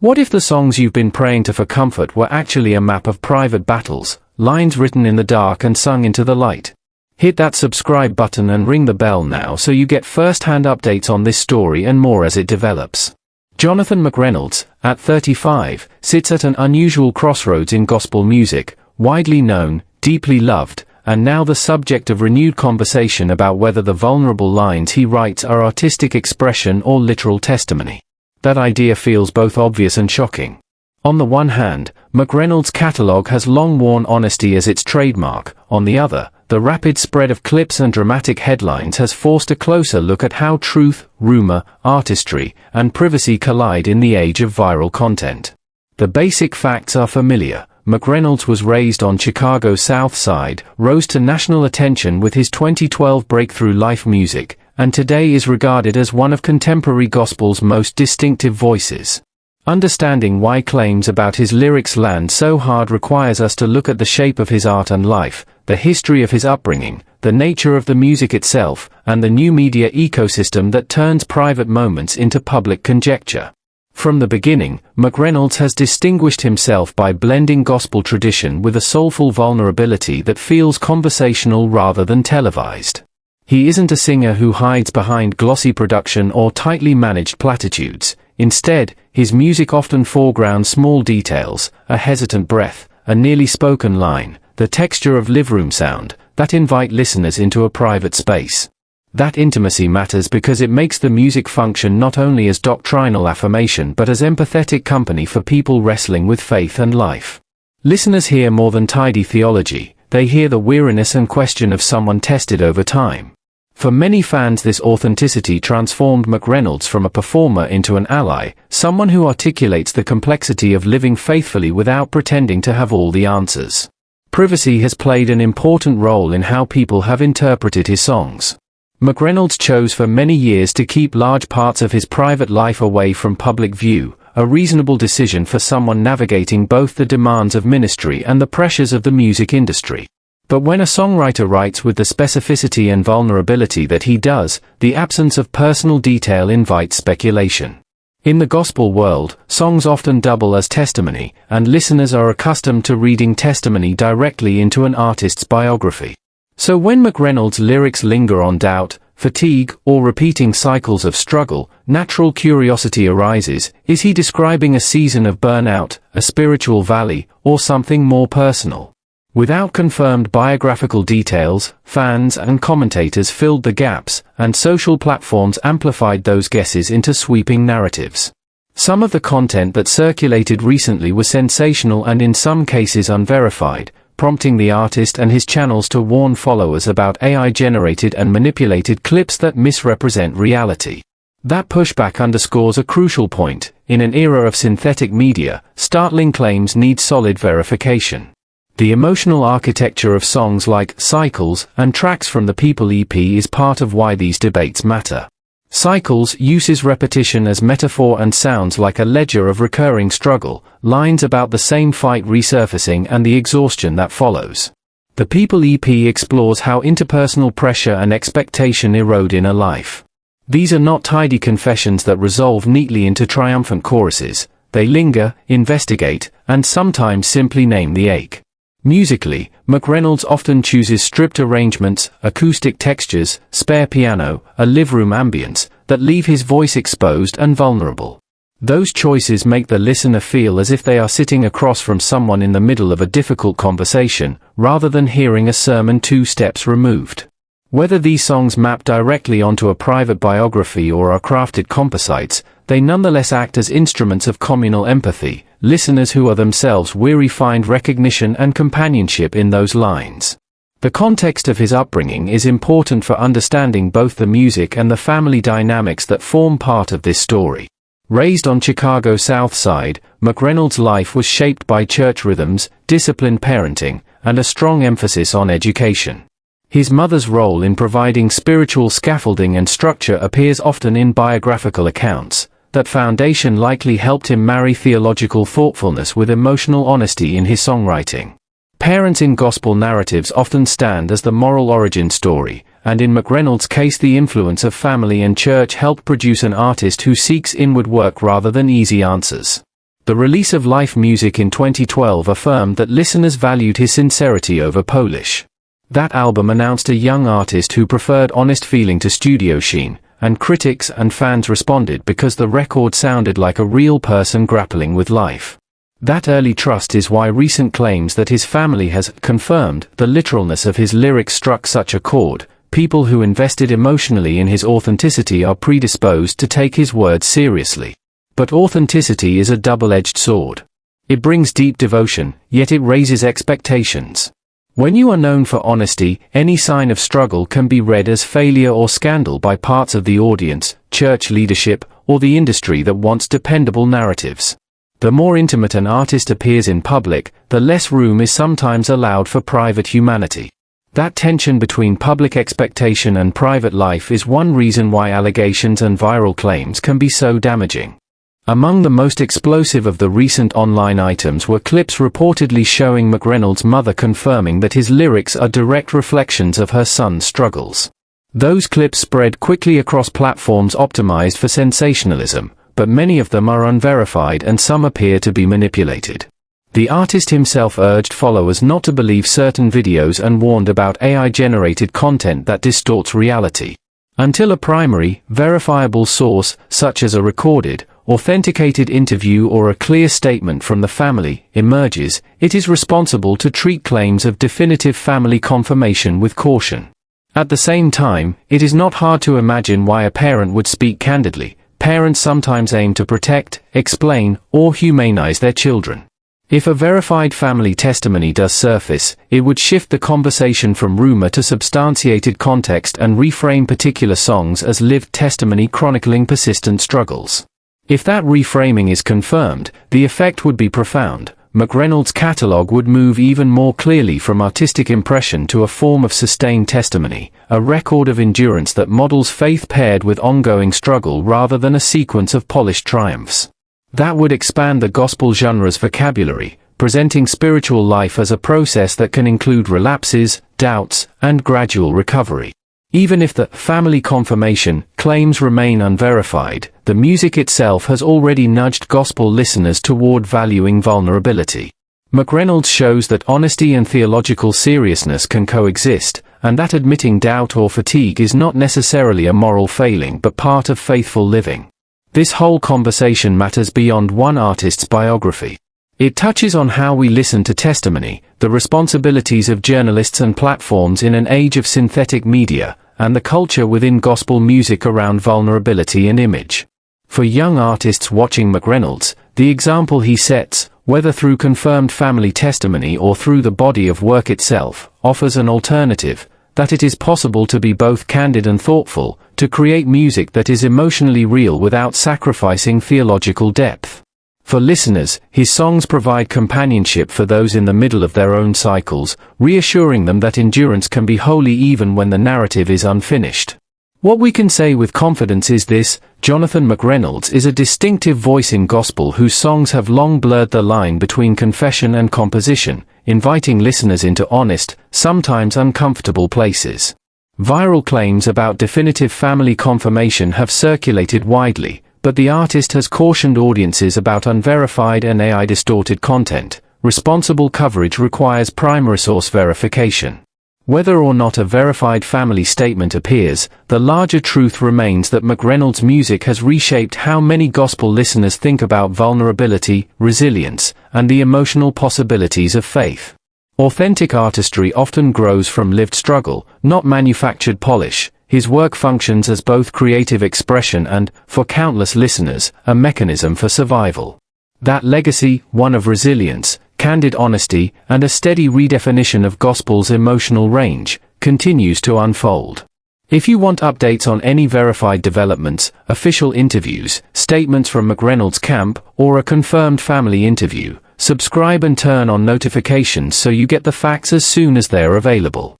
What if the songs you've been praying to for comfort were actually a map of private battles, lines written in the dark and sung into the light? Hit that subscribe button and ring the bell now so you get first-hand updates on this story and more as it develops. Jonathan McReynolds, at 35, sits at an unusual crossroads in gospel music, widely known, deeply loved, and now the subject of renewed conversation about whether the vulnerable lines he writes are artistic expression or literal testimony. That idea feels both obvious and shocking. On the one hand, McReynolds' catalogue has long worn honesty as its trademark. On the other, the rapid spread of clips and dramatic headlines has forced a closer look at how truth, rumor, artistry, and privacy collide in the age of viral content. The basic facts are familiar. McReynolds was raised on Chicago's South Side, rose to national attention with his 2012 breakthrough Life music, and today is regarded as one of contemporary gospel's most distinctive voices. Understanding why claims about his lyrics land so hard requires us to look at the shape of his art and life, the history of his upbringing, the nature of the music itself, and the new media ecosystem that turns private moments into public conjecture. From the beginning, McReynolds has distinguished himself by blending gospel tradition with a soulful vulnerability that feels conversational rather than televised. He isn't a singer who hides behind glossy production or tightly managed platitudes. Instead, his music often foregrounds small details, a hesitant breath, a nearly spoken line, the texture of live-room sound, that invite listeners into a private space. That intimacy matters because it makes the music function not only as doctrinal affirmation but as empathetic company for people wrestling with faith and life. Listeners hear more than tidy theology, they hear the weariness and question of someone tested over time. For many fans, this authenticity transformed McReynolds from a performer into an ally, someone who articulates the complexity of living faithfully without pretending to have all the answers. Privacy has played an important role in how people have interpreted his songs. McReynolds chose for many years to keep large parts of his private life away from public view, a reasonable decision for someone navigating both the demands of ministry and the pressures of the music industry. But when a songwriter writes with the specificity and vulnerability that he does, the absence of personal detail invites speculation. In the gospel world, songs often double as testimony, and listeners are accustomed to reading testimony directly into an artist's biography. So when McReynolds' lyrics linger on doubt, fatigue, or repeating cycles of struggle, natural curiosity arises. Is he describing a season of burnout, a spiritual valley, or something more personal? Without confirmed biographical details, fans and commentators filled the gaps, and social platforms amplified those guesses into sweeping narratives. Some of the content that circulated recently was sensational and in some cases unverified, prompting the artist and his channels to warn followers about AI-generated and manipulated clips that misrepresent reality. That pushback underscores a crucial point. In an era of synthetic media, startling claims need solid verification. The emotional architecture of songs like Cycles and tracks from the People EP is part of why these debates matter. Cycles uses repetition as metaphor and sounds like a ledger of recurring struggle, lines about the same fight resurfacing and the exhaustion that follows. The People EP explores how interpersonal pressure and expectation erode inner life. These are not tidy confessions that resolve neatly into triumphant choruses. They linger, investigate, and sometimes simply name the ache. Musically, McReynolds often chooses stripped arrangements, acoustic textures, spare piano, a live-room ambience, that leave his voice exposed and vulnerable. Those choices make the listener feel as if they are sitting across from someone in the middle of a difficult conversation, rather than hearing a sermon 2 steps removed. Whether these songs map directly onto a private biography or are crafted composites, they nonetheless act as instruments of communal empathy. Listeners who are themselves weary find recognition and companionship in those lines. The context of his upbringing is important for understanding both the music and the family dynamics that form part of this story. Raised on Chicago's South Side, McReynolds' life was shaped by church rhythms, disciplined parenting, and a strong emphasis on education. His mother's role in providing spiritual scaffolding and structure appears often in biographical accounts. That foundation likely helped him marry theological thoughtfulness with emotional honesty in his songwriting. Parents in gospel narratives often stand as the moral origin story, and in McReynolds' case the influence of family and church helped produce an artist who seeks inward work rather than easy answers. The release of Life music in 2012 affirmed that listeners valued his sincerity over polish. That album announced a young artist who preferred honest feeling to studio sheen, and critics and fans responded because the record sounded like a real person grappling with life. That early trust is why recent claims that his family has confirmed the literalness of his lyrics struck such a chord. People who invested emotionally in his authenticity are predisposed to take his words seriously. But authenticity is a double-edged sword. It brings deep devotion, yet it raises expectations. When you are known for honesty, any sign of struggle can be read as failure or scandal by parts of the audience, church leadership, or the industry that wants dependable narratives. The more intimate an artist appears in public, the less room is sometimes allowed for private humanity. That tension between public expectation and private life is one reason why allegations and viral claims can be so damaging. Among the most explosive of the recent online items were clips reportedly showing McReynolds' mother confirming that his lyrics are direct reflections of her son's struggles. Those clips spread quickly across platforms optimized for sensationalism, but many of them are unverified and some appear to be manipulated. The artist himself urged followers not to believe certain videos and warned about AI-generated content that distorts reality. Until a primary, verifiable source, such as a recorded, authenticated interview or a clear statement from the family, emerges, it is responsible to treat claims of definitive family confirmation with caution. At the same time, it is not hard to imagine why a parent would speak candidly. Parents sometimes aim to protect, explain, or humanize their children. If a verified family testimony does surface, it would shift the conversation from rumor to substantiated context and reframe particular songs as lived testimony chronicling persistent struggles. If that reframing is confirmed, the effect would be profound. McReynolds' catalogue would move even more clearly from artistic impression to a form of sustained testimony, a record of endurance that models faith paired with ongoing struggle rather than a sequence of polished triumphs. That would expand the gospel genre's vocabulary, presenting spiritual life as a process that can include relapses, doubts, and gradual recovery. Even if the family confirmation claims remain unverified, the music itself has already nudged gospel listeners toward valuing vulnerability. McReynolds shows that honesty and theological seriousness can coexist, and that admitting doubt or fatigue is not necessarily a moral failing but part of faithful living. This whole conversation matters beyond one artist's biography. It touches on how we listen to testimony, the responsibilities of journalists and platforms in an age of synthetic media, and the culture within gospel music around vulnerability and image. For young artists watching McReynolds, the example he sets, whether through confirmed family testimony or through the body of work itself, offers an alternative, that it is possible to be both candid and thoughtful, to create music that is emotionally real without sacrificing theological depth. For listeners, his songs provide companionship for those in the middle of their own cycles, reassuring them that endurance can be holy even when the narrative is unfinished. What we can say with confidence is this: Jonathan McReynolds is a distinctive voice in gospel whose songs have long blurred the line between confession and composition, inviting listeners into honest, sometimes uncomfortable places. Viral claims about definitive family confirmation have circulated widely, but the artist has cautioned audiences about unverified and AI-distorted content. Responsible coverage requires primary source verification. Whether or not a verified family statement appears, the larger truth remains that McReynolds' music has reshaped how many gospel listeners think about vulnerability, resilience, and the emotional possibilities of faith. Authentic artistry often grows from lived struggle, not manufactured polish. His work functions as both creative expression and, for countless listeners, a mechanism for survival. That legacy, one of resilience, candid honesty, and a steady redefinition of gospel's emotional range, continues to unfold. If you want updates on any verified developments, official interviews, statements from McReynolds' camp, or a confirmed family interview, subscribe and turn on notifications so you get the facts as soon as they're available.